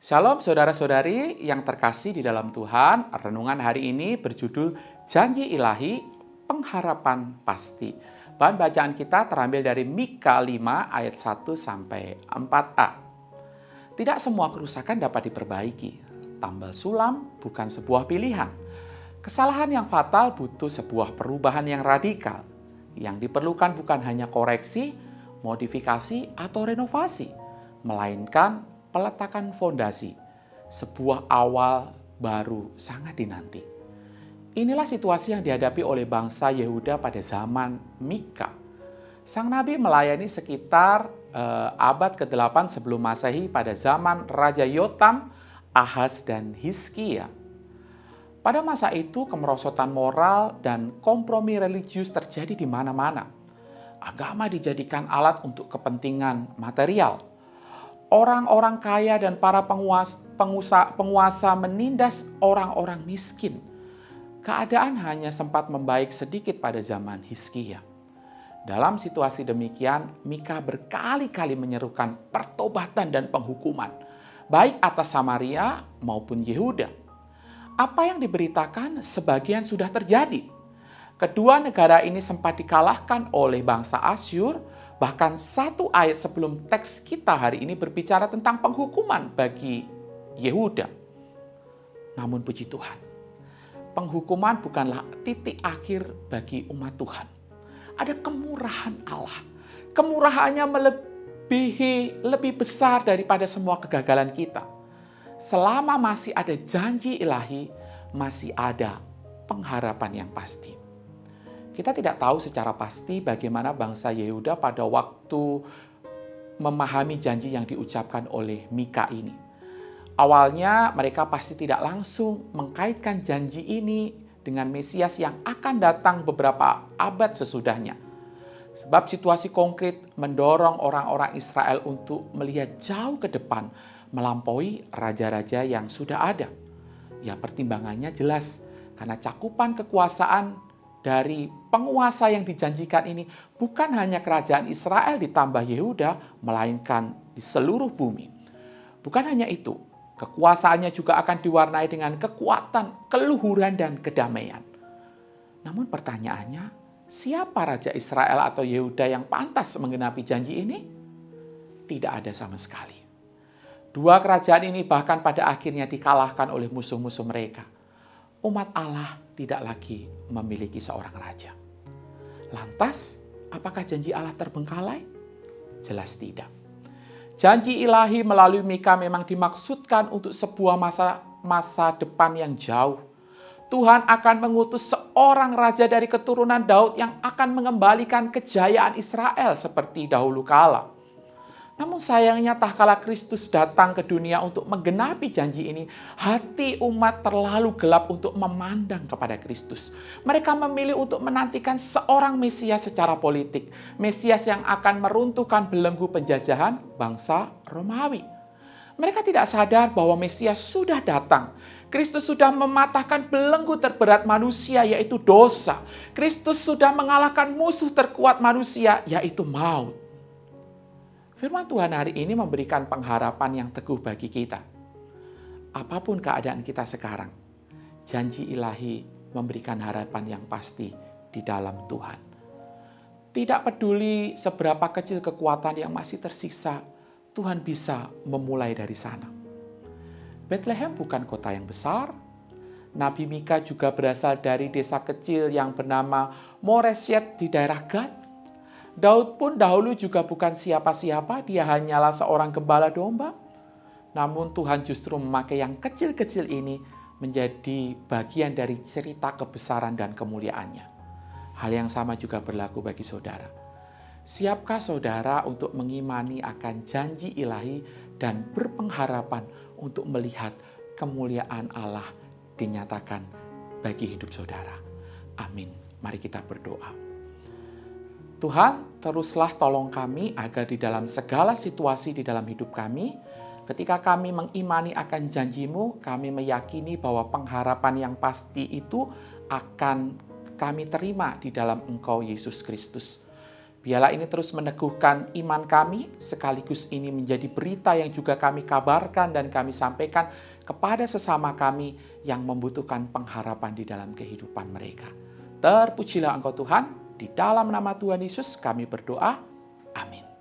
Shalom saudara-saudari yang terkasih di dalam Tuhan. Renungan hari ini berjudul Janji Ilahi, Pengharapan Pasti. Bahan bacaan kita terambil dari Mika 5 ayat 1 sampai 4a. Tidak semua kerusakan dapat diperbaiki. Tambal sulam bukan sebuah pilihan. Kesalahan yang fatal butuh sebuah perubahan yang radikal. Yang diperlukan bukan hanya koreksi, modifikasi, atau renovasi, melainkan peletakan fondasi, sebuah awal baru sangat dinanti. Inilah situasi yang dihadapi oleh bangsa Yehuda pada zaman Mika. Sang Nabi melayani sekitar abad ke-8 sebelum Masehi pada zaman Raja Yotam, Ahaz, dan Hizkia. Pada masa itu kemerosotan moral dan kompromi religius terjadi di mana-mana. Agama dijadikan alat untuk kepentingan material. Orang-orang kaya dan para penguasa menindas orang-orang miskin. Keadaan hanya sempat membaik sedikit pada zaman Hizkia. Dalam situasi demikian, Mika berkali-kali menyerukan pertobatan dan penghukuman, baik atas Samaria maupun Yehuda. Apa yang diberitakan sebagian sudah terjadi. Kedua negara ini sempat dikalahkan oleh bangsa Asyur. Bahkan satu ayat sebelum teks kita hari ini berbicara tentang penghukuman bagi Yehuda. Namun puji Tuhan, penghukuman bukanlah titik akhir bagi umat Tuhan. Ada kemurahan Allah. Kemurahannya lebih besar daripada semua kegagalan kita. Selama masih ada janji ilahi, masih ada pengharapan yang pasti. Kita tidak tahu secara pasti bagaimana bangsa Yehuda pada waktu memahami janji yang diucapkan oleh Mika ini. Awalnya mereka pasti tidak langsung mengkaitkan janji ini dengan Mesias yang akan datang beberapa abad sesudahnya. Sebab situasi konkret mendorong orang-orang Israel untuk melihat jauh ke depan melampaui raja-raja yang sudah ada. Ya, pertimbangannya jelas karena cakupan kekuasaan dari penguasa yang dijanjikan ini bukan hanya kerajaan Israel ditambah Yehuda, melainkan di seluruh bumi. Bukan hanya itu, kekuasaannya juga akan diwarnai dengan kekuatan, keluhuran, dan kedamaian. Namun pertanyaannya, siapa Raja Israel atau Yehuda yang pantas menggenapi janji ini? Tidak ada sama sekali. Dua kerajaan ini bahkan pada akhirnya dikalahkan oleh musuh-musuh mereka. Umat Allah tidak lagi memiliki seorang raja. Lantas, apakah janji Allah terbengkalai? Jelas tidak. Janji ilahi melalui Mika memang dimaksudkan untuk sebuah masa depan yang jauh. Tuhan akan mengutus seorang raja dari keturunan Daud yang akan mengembalikan kejayaan Israel seperti dahulu kala. Namun sayangnya tak kala Kristus datang ke dunia untuk menggenapi janji ini, hati umat terlalu gelap untuk memandang kepada Kristus. Mereka memilih untuk menantikan seorang Mesias secara politik. Mesias yang akan meruntuhkan belenggu penjajahan bangsa Romawi. Mereka tidak sadar bahwa Mesias sudah datang. Kristus sudah mematahkan belenggu terberat manusia, yaitu dosa. Kristus sudah mengalahkan musuh terkuat manusia, yaitu maut. Firman Tuhan hari ini memberikan pengharapan yang teguh bagi kita. Apapun keadaan kita sekarang, janji ilahi memberikan harapan yang pasti di dalam Tuhan. Tidak peduli seberapa kecil kekuatan yang masih tersisa, Tuhan bisa memulai dari sana. Bethlehem bukan kota yang besar. Nabi Mika juga berasal dari desa kecil yang bernama Moresyet di daerah Gad. Daud pun dahulu juga bukan siapa-siapa, dia hanyalah seorang gembala domba. Namun Tuhan justru memakai yang kecil-kecil ini menjadi bagian dari cerita kebesaran dan kemuliaannya. Hal yang sama juga berlaku bagi saudara. Siapkah saudara untuk mengimani akan janji ilahi dan berpengharapan untuk melihat kemuliaan Allah dinyatakan bagi hidup saudara? Amin. Mari kita berdoa. Tuhan, teruslah tolong kami agar di dalam segala situasi di dalam hidup kami, ketika kami mengimani akan janji-Mu, kami meyakini bahwa pengharapan yang pasti itu akan kami terima di dalam Engkau Yesus Kristus. Biarlah ini terus meneguhkan iman kami, sekaligus ini menjadi berita yang juga kami kabarkan dan kami sampaikan kepada sesama kami yang membutuhkan pengharapan di dalam kehidupan mereka. Terpujilah Engkau Tuhan, di dalam nama Tuhan Yesus kami berdoa. Amin.